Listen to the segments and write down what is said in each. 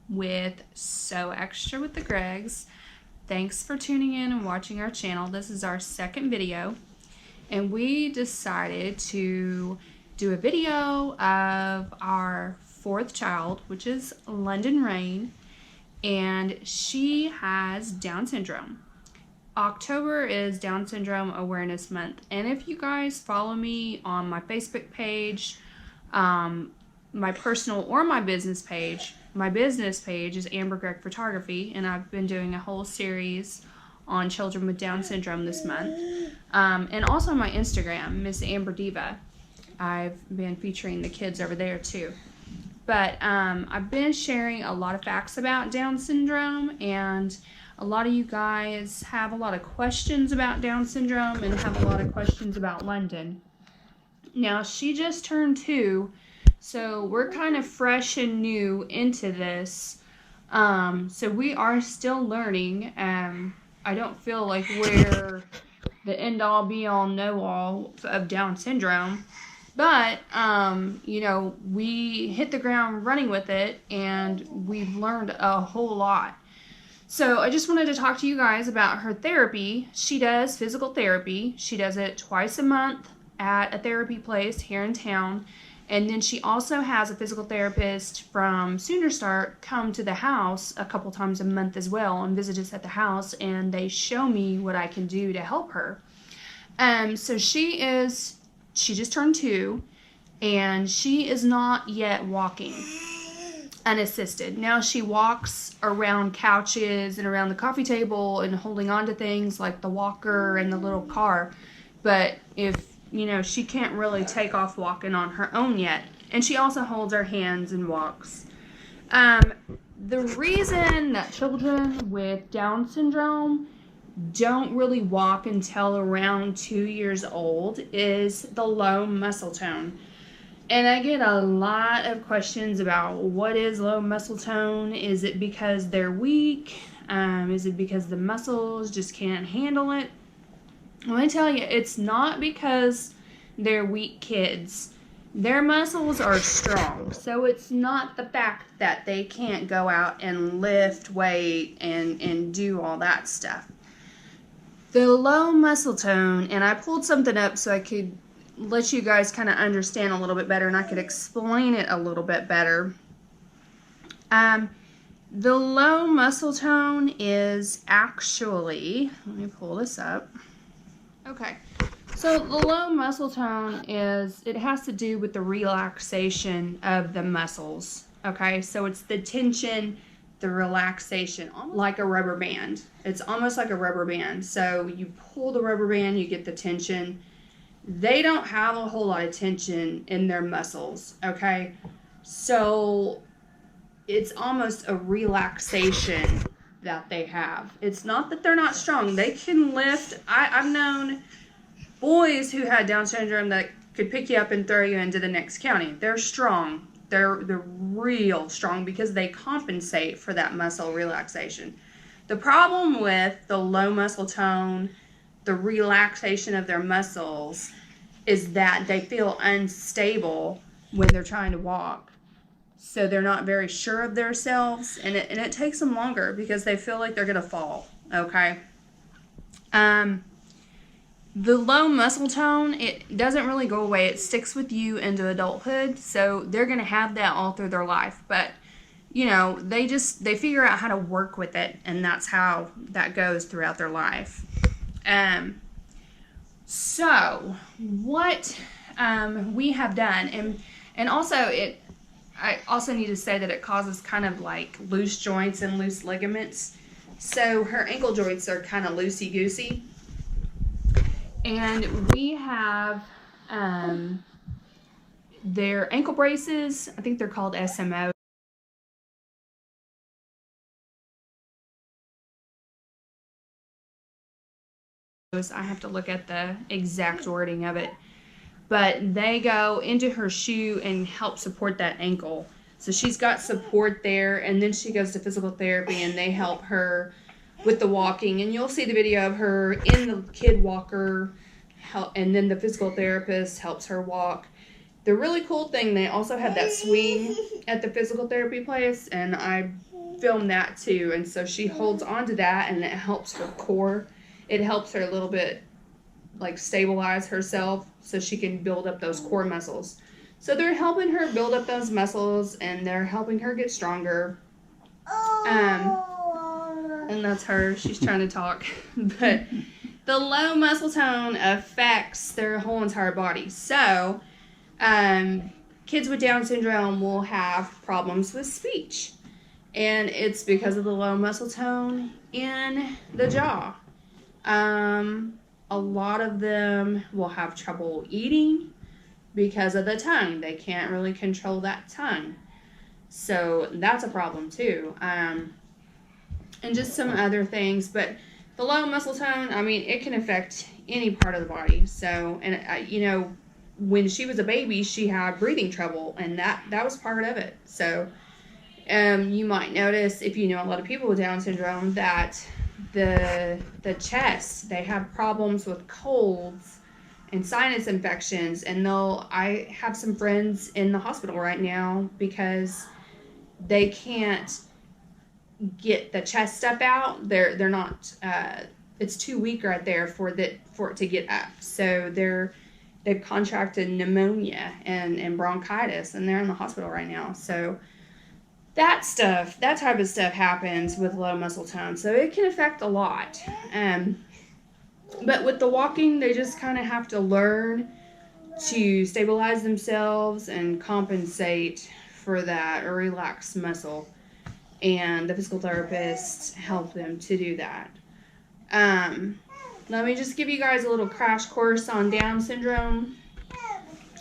with So Extra with the Gregs. Thanks for tuning in and watching our channel. This is our second video, and we decided to do a video of our fourth child, which is London Rain, and she has Down syndrome. October is Down Syndrome Awareness Month, and if you guys follow me on my Facebook page, my personal or my business page is Amber Greg Photography, and I've been doing a whole series on children with Down syndrome this month, and also my Instagram, Miss Amber Diva. I've been featuring the kids over there too. But I've been sharing a lot of facts about Down syndrome, and a lot of you guys have a lot of questions about Down syndrome and have a lot of questions about London. Now, she just turned 2, so we're kind of fresh and new into this. So we are still learning. I don't feel like we're the end-all, be-all, know-all of Down syndrome. But, you know, we hit the ground running with it, and we've learned a whole lot. So I just wanted to talk to you guys about her therapy. She does physical therapy. She does it twice a month at a therapy place here in town. And then she also has a physical therapist from Sooner Start come to the house a couple times a month as well and visit us at the house, and they show me what I can do to help her. So she just turned 2, and she is not yet walking unassisted. Now she walks around couches and around the coffee table and holding on to things like the walker and the little car. But she can't really take off walking on her own yet. And she also holds her hands and walks. The reason that children with Down syndrome don't really walk until around 2 years old is the low muscle tone. And I get a lot of questions about what is low muscle tone. Is it because they're weak? Is it because the muscles just can't handle it? Let me tell you, it's not because they're weak kids. Their muscles are strong. So it's not the fact that they can't go out and lift weight and do all that stuff. The low muscle tone, and I pulled something up so I could let you guys kind of understand a little bit better, and I could explain it a little bit better. The low muscle tone is actually, let me pull this up. Okay, so the low muscle tone it has to do with the relaxation of the muscles. Okay, so it's the tension, the relaxation, like a rubber band. It's almost like a rubber band. So you pull the rubber band, you get the tension. They don't have a whole lot of tension in their muscles, okay? So it's almost a relaxation that they have. It's not that they're not strong. They can lift. I've known boys who had Down syndrome that could pick you up and throw you into the next county. They're strong. They're real strong because they compensate for that muscle relaxation. The problem with the low muscle tone, the relaxation of their muscles, is that they feel unstable when they're trying to walk. So they're not very sure of themselves, and it takes them longer because they feel like they're going to fall, okay? The low muscle tone, it doesn't really go away. It sticks with you into adulthood, so they're going to have that all through their life. But, they figure out how to work with it, and that's how that goes throughout their life. So what we have done, and also I also need to say that it causes kind of like loose joints and loose ligaments. So her ankle joints are kind of loosey-goosey. And we have their ankle braces. I think they're called SMO. I have to look at the exact wording of it. But they go into her shoe and help support that ankle. So she's got support there, and then she goes to physical therapy, and they help her with the walking. And you'll see the video of her in the kid walker, and then the physical therapist helps her walk. The really cool thing, they also have that swing at the physical therapy place, and I film that too. And so she holds on to that, and it helps her core. It helps her a little bit like stabilize herself so she can build up those core muscles. So they're helping her build up those muscles, and they're helping her get stronger. And that's her. She's trying to talk. But the low muscle tone affects their whole entire body. So kids with Down syndrome will have problems with speech. And it's because of the low muscle tone in the jaw. A lot of them will have trouble eating because of the tongue. They can't really control that tongue. So that's a problem too. And just some other things. But the low muscle tone, I mean, it can affect any part of the body. So, and you know, when she was a baby, she had breathing trouble, and that was part of it. So you might notice, if you know a lot of people with Down syndrome, that the chest, they have problems with colds and sinus infections. And I have some friends in the hospital right now because they can't get the chest stuff out. They're not it's too weak right there for it to get up. So they've contracted pneumonia and bronchitis, and they're in the hospital right now. So that type of stuff happens with low muscle tone. So it can affect a lot. But with the walking, they just kind of have to learn to stabilize themselves and compensate for that, or relax muscle. And the physical therapists help them to do that. Let me just give you guys a little crash course on Down syndrome.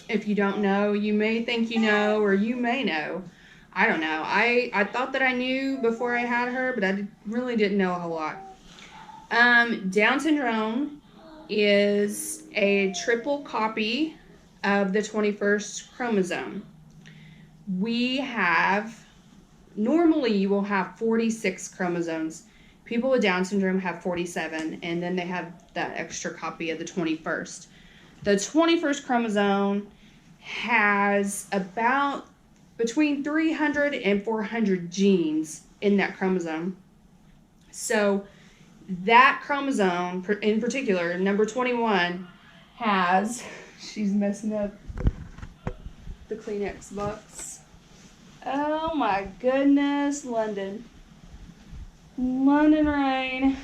If you don't know, you may think you know, or you may know. I don't know. I thought that I knew before I had her, but I really didn't know a whole lot. Down syndrome is a triple copy of the 21st chromosome. Normally you will have 46 chromosomes. People with Down syndrome have 47, and then they have that extra copy of the 21st. The 21st chromosome has about between 300 and 400 genes in that chromosome. So that chromosome in particular, number 21, she's messing up the Kleenex box. Oh my goodness, London rain.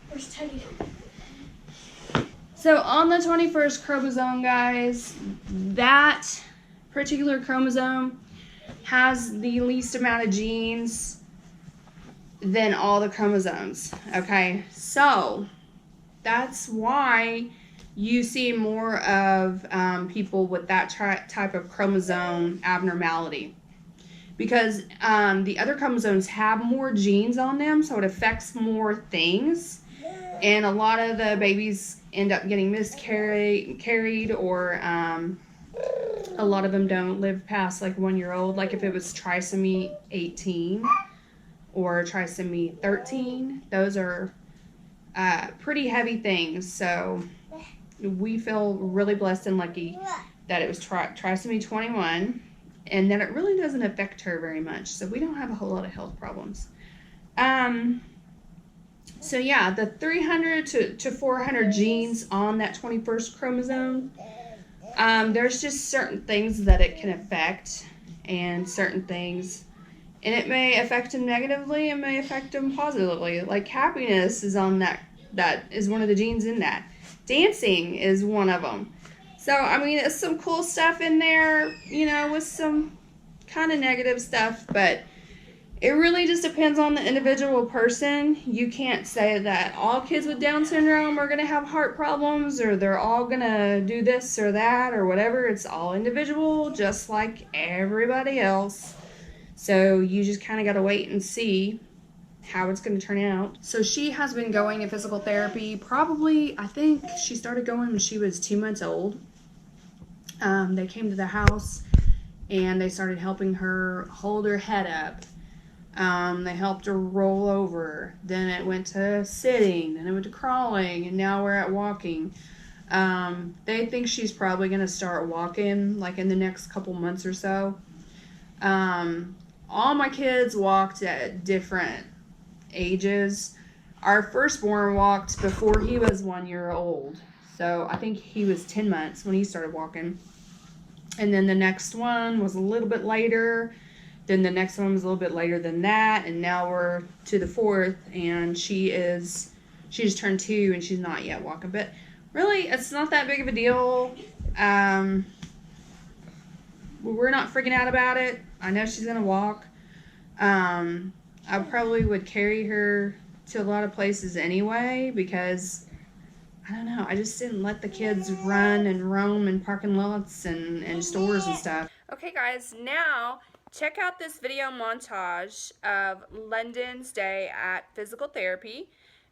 Where's Teddy? So on the 21st chromosome, guys, that particular chromosome has the least amount of genes than all the chromosomes. Okay, so that's why you see more of people with that type of chromosome abnormality, because the other chromosomes have more genes on them, so it affects more things, and a lot of the babies end up getting miscarried, or a lot of them don't live past like 1 year old. Like if it was trisomy 18 or trisomy 13, those are pretty heavy things. So we feel really blessed and lucky that it was trisomy 21, and that it really doesn't affect her very much. So we don't have a whole lot of health problems. So yeah, the 300 to 400 genes on that 21st chromosome, there's just certain things that it can affect, and certain things, and it may affect them negatively, it may affect them positively. Like happiness is on that is one of the genes in that. Dancing is one of them. So, I mean, it's some cool stuff in there, you know, with some kind of negative stuff, but it really just depends on the individual person. You can't say that all kids with Down syndrome are going to have heart problems, or they're all going to do this or that or whatever. It's all individual, just like everybody else. So you just kind of got to wait and see how it's going to turn out. So she has been going to physical therapy probably, I think she started going when she was 2 months old. They came to the house and they started helping her hold her head up. They helped her roll over. Then it went to sitting, then it went to crawling, and now we're at walking. They think she's probably going to start walking like in the next couple months or so. all my kids walked at different ages. Our firstborn walked before he was 1 year old. So I think he was 10 months when he started walking. And then the next one was a little bit later. Then the next one was a little bit later than that. And now we're to the fourth, and she just turned 2 and she's not yet walking. But really, it's not that big of a deal. We're not freaking out about it. I know she's going to walk. I probably would carry her to a lot of places anyway because, I don't know, I just didn't let the kids run and roam in parking lots and stores and stuff. Okay guys, now check out this video montage of London's day at physical therapy.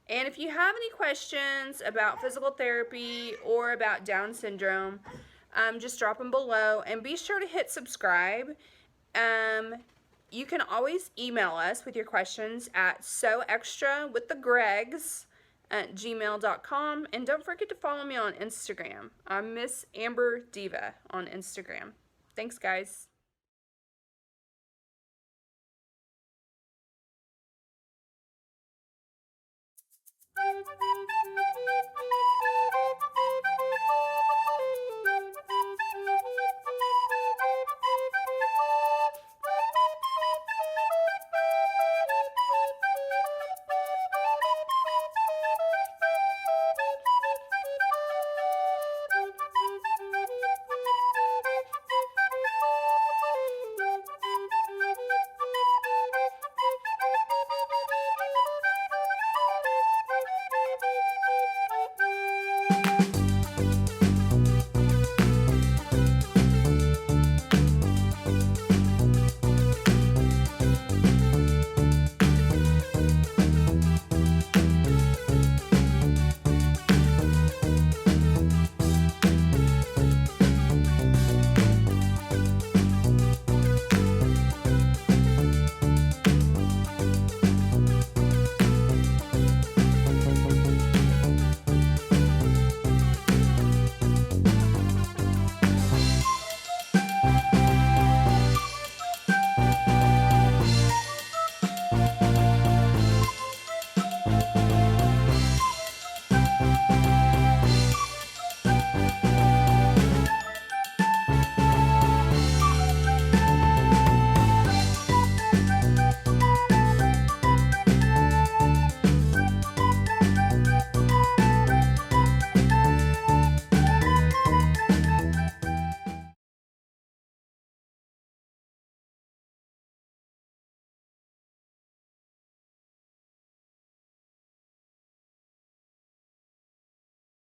And if you have any questions about physical therapy or about Down syndrome, just drop them below, and be sure to hit subscribe. You can always email us with your questions at soextrawiththegregs@gmail.com, and don't forget to follow me on Instagram. I'm Miss Amber Diva on Instagram. Thanks, guys.